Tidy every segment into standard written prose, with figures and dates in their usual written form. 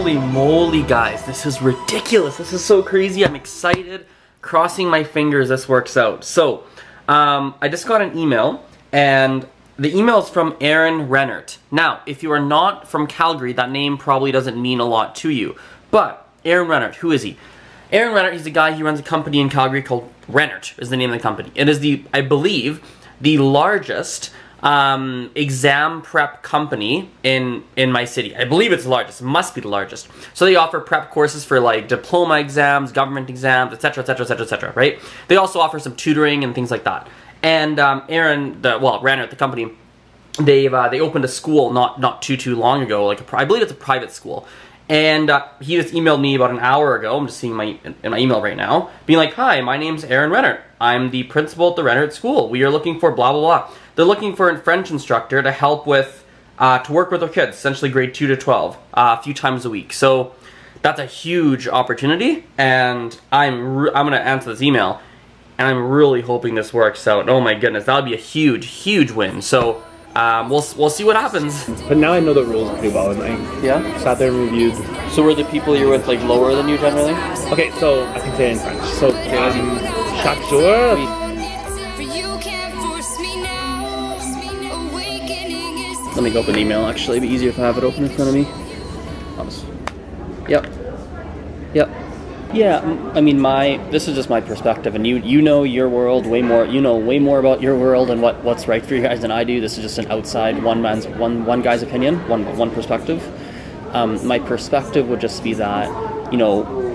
Holy moly, guys. This is ridiculous. This is so crazy. I'm excited. Crossing my fingers this works out. So, I just got an email, and the email is from Aaron Rennert. Now, if you are not from Calgary, that name probably doesn't mean a lot to you. But, Aaron Rennert, who is he? Aaron Rennert, he's a guy, he runs a company in Calgary called Rennert, is the name of the company. It is the, I believe, the largest exam prep company in my city. I believe it's the largest. It must be the largest. So they offer prep courses for like diploma exams, government exams, etc., etc., etc., etc., right? They also offer some tutoring and things like that. And Aaron, Rennert, the company, they opened a school not too long ago. Like I believe it's a private school. And he just emailed me about an hour ago. I'm just seeing in my email right now, being like, "Hi, my name's Aaron Rennert. I'm the principal at the Rennert School. We are looking for blah blah blah." They're looking for a French instructor to help with, to work with their kids, essentially grade 2 to 12, a few times a week. So that's a huge opportunity, and I'm gonna answer this email, and I'm really hoping this works out. Oh my goodness, that would be a huge win. So. We'll see what happens. But now I know the rules pretty well, and I sat there and reviewed. So were the people you're with like lower than you generally? Okay, so I can say it in French. So chaque jour. Let me open the email. Actually, it'd be easier if I have it open in front of me. Yep. Yeah, I mean, this is just my perspective, and you know your world way more. You know way more about your world and what's right for you guys than I do. This is just an outside one guy's opinion, one perspective. My perspective would just be that,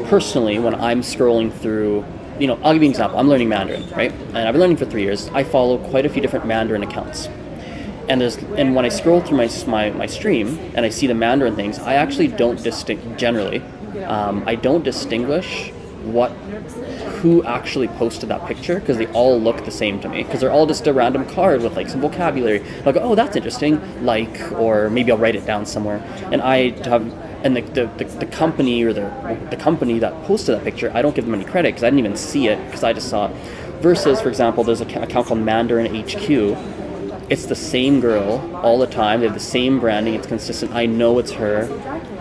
personally, when I'm scrolling through, I'll give you an example. I'm learning Mandarin, right? And I've been learning for 3 years. I follow quite a few different Mandarin accounts. And when I scroll through my stream and I see the Mandarin things, I actually don't I don't distinguish who actually posted that picture, because they all look the same to me, because they're all just a random card with like some vocabulary. I'll go, oh, that's interesting, or maybe I'll write it down somewhere. And the company or the company that posted that picture, I don't give them any credit because I didn't even see it, because I just saw it. Versus, for example, there's an account called Mandarin HQ. It's the same girl all the time. They have the same branding. It's consistent. I know it's her.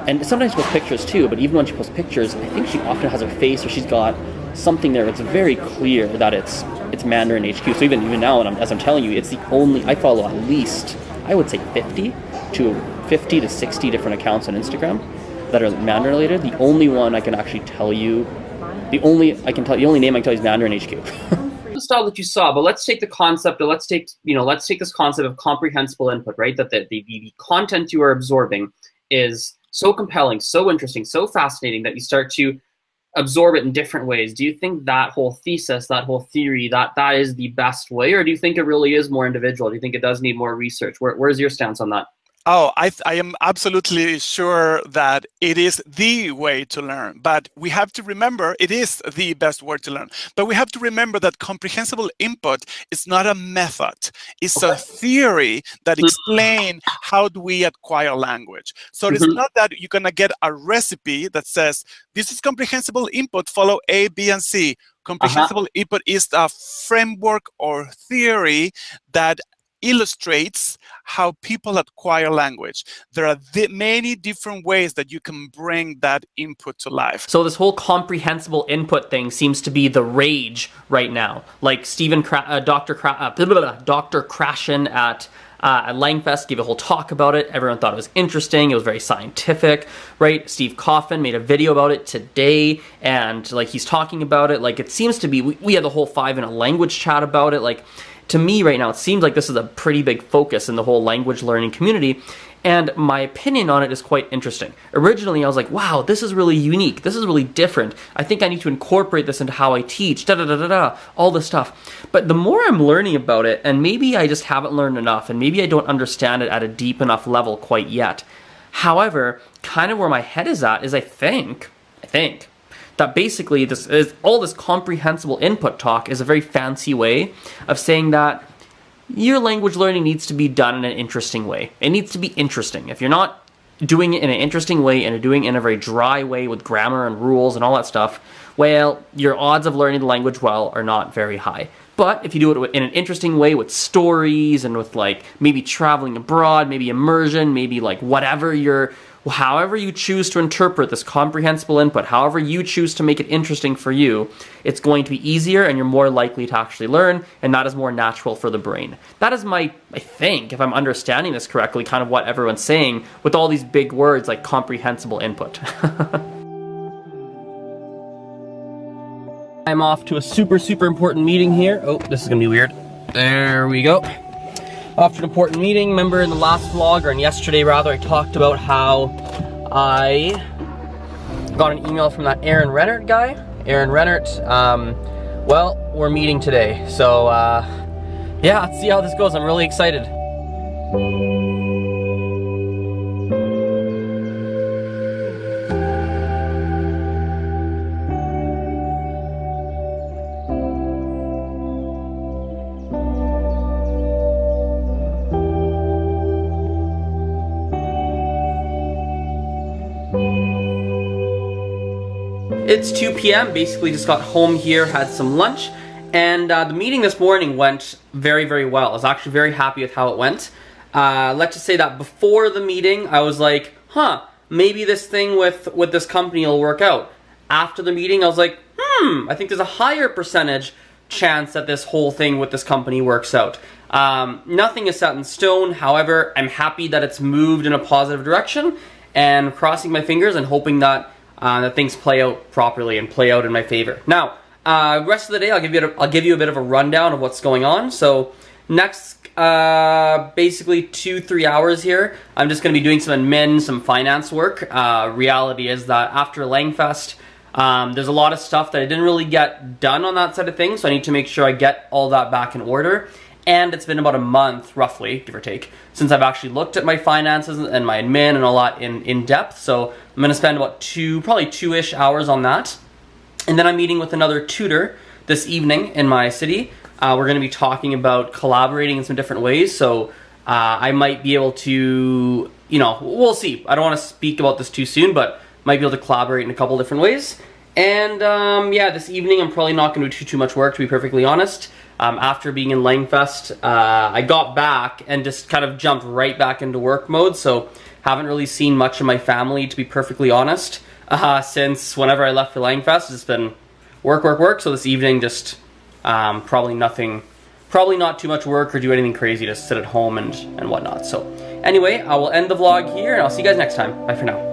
And sometimes she posts pictures too, but even when she posts pictures, I think she often has her face, or she's got something there. It's very clear that it's Mandarin HQ. So even now, as I'm telling you, it's the only, I follow at least, I would say 50 to 60 different accounts on Instagram that are Mandarin related. The only one I can actually tell you, the only name I can tell you is Mandarin HQ. The style that you saw, but let's take the concept, let's take this concept of comprehensible input, right? That the content you are absorbing is so compelling, so interesting, so fascinating that you start to absorb it in different ways. Do you think that whole thesis, that whole theory, that is the best way, or do you think it really is more individual? Do you think it does need more research? Where's your stance on that? Oh, I am absolutely sure that it is the way to learn, but we have to remember it is the best way to learn. But we have to remember that comprehensible input is not a method. It's a theory that explains how do we acquire language. So it's not that you're going to get a recipe that says, this is comprehensible input, follow A, B, and C. Comprehensible input is a framework or theory that illustrates how people acquire language. There are many different ways that you can bring that input to life. So this whole comprehensible input thing seems to be the rage right now. Like Dr. Krashen at Langfest gave a whole talk about it. Everyone thought it was interesting. It was very scientific, right? Steve Coffin made a video about it today, and like he's talking about it. Like it seems to be, we had the whole 5 in a language chat about it. Like, to me right now, it seems like this is a pretty big focus in the whole language learning community, and my opinion on it is quite interesting. Originally, I was like, wow, this is really unique. This is really different. I think I need to incorporate this into how I teach, all this stuff. But the more I'm learning about it, and maybe I just haven't learned enough, and maybe I don't understand it at a deep enough level quite yet. However, kind of where my head is at is I think that basically all this comprehensible input talk is a very fancy way of saying that your language learning needs to be done in an interesting way. It needs to be interesting. If you're not doing it in an interesting way and you're doing it in a very dry way with grammar and rules and all that stuff, well, your odds of learning the language well are not very high. But if you do it in an interesting way with stories and with like maybe traveling abroad, maybe immersion, maybe like whatever your however you choose to interpret this comprehensible input, however you choose to make it interesting for you, it's going to be easier and you're more likely to actually learn, and that is more natural for the brain. That is I think, if I'm understanding this correctly, kind of what everyone's saying with all these big words like comprehensible input. I'm off to a super important meeting here. Oh, this is gonna be weird. There we go. Off to an important meeting. Remember in the last vlog, or in yesterday rather, I talked about how I got an email from that Aaron Rennert guy. Aaron Rennert, well, we're meeting today. So, yeah, let's see how this goes. I'm really excited. It's 2 p.m. Basically just got home here, had some lunch, and the meeting this morning went very well. I was actually very happy with how it went. Let's just say that before the meeting, I was like, maybe this thing with this company will work out. After the meeting, I was like, I think there's a higher percentage chance that this whole thing with this company works out. Nothing is set in stone. However, I'm happy that it's moved in a positive direction, and crossing my fingers and hoping that that things play out properly and play out in my favor. Now, rest of the day, I'll give you a bit of a rundown of what's going on. So, next, basically 2-3 hours here, I'm just going to be doing some admin, some finance work. Reality is that after Langfest, there's a lot of stuff that I didn't really get done on that side of things, so I need to make sure I get all that back in order. And it's been about a month, roughly, give or take, since I've actually looked at my finances and my admin and all that in depth. So I'm going to spend about probably 2-ish hours on that. And then I'm meeting with another tutor this evening in my city. We're going to be talking about collaborating in some different ways. So I might be able to, we'll see. I don't want to speak about this too soon, but might be able to collaborate in a couple different ways. And yeah, this evening I'm probably not going to do too much work, to be perfectly honest. After being in Langfest, I got back and just kind of jumped right back into work mode, so haven't really seen much of my family, to be perfectly honest, since whenever I left for Langfest. It's been work, so this evening just probably not too much work or do anything crazy, just sit at home and whatnot. So anyway, I will end the vlog here, and I'll see you guys next time. Bye for now.